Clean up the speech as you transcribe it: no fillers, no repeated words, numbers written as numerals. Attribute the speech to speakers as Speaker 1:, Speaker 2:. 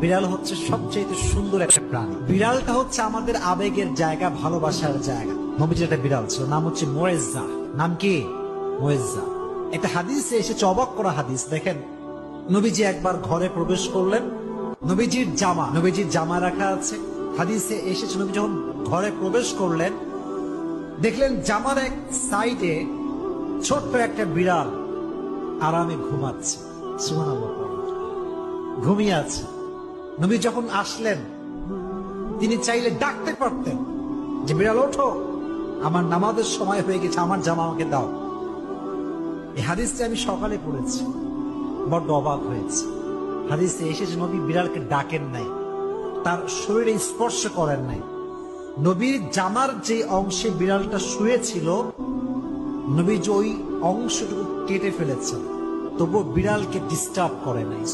Speaker 1: বিড়াল হচ্ছে সবচেয়ে সুন্দর একটা প্রাণী। বিড়ালটা হচ্ছে আমাদের আবেগের জায়গা, ভালোবাসার জায়গা। নবীজির একটা বিড়াল ছিল, নাম হচ্ছে মুয়েজ্জা। নাম কি? মুয়েজ্জা। একটা হাদিসে এসেছে, অবাক করা হাদিস। দেখেন, নবীজি একবার ঘরে প্রবেশ করলেন, নবীজির জামা রাখা আছে। হাদিসে এসেছে, নবী যখন ঘরে প্রবেশ করলেন, দেখলেন জামার এক সাইডে ছোট্ট একটা বিড়াল আরামে ঘুমাচ্ছে। সুবহানাল্লাহ, ঘুমিয়ে আছে। নবী যখন আসলেন, তিনি চাইলে ডাকতে পারতেন যে বিড়াল ওঠো, আমার নামাজের সময় হয়ে গেছে, আমার জামা আমাকে দাও। এই হাদিসটি আমি সকালে পড়েছি, বড্ড অবাক হয়েছে। হাদিসে এসেছে নবী বিড়ালকে ডাকেন নাই, তার শরীরে স্পর্শ করেন নাই। নবীর জামার যে অংশে বিড়ালটা শুয়েছিল, নবী যে ওই অংশটুকু কেটে ফেলেছেন, তবুও বিড়ালকে ডিস্টার্ব করে নাই।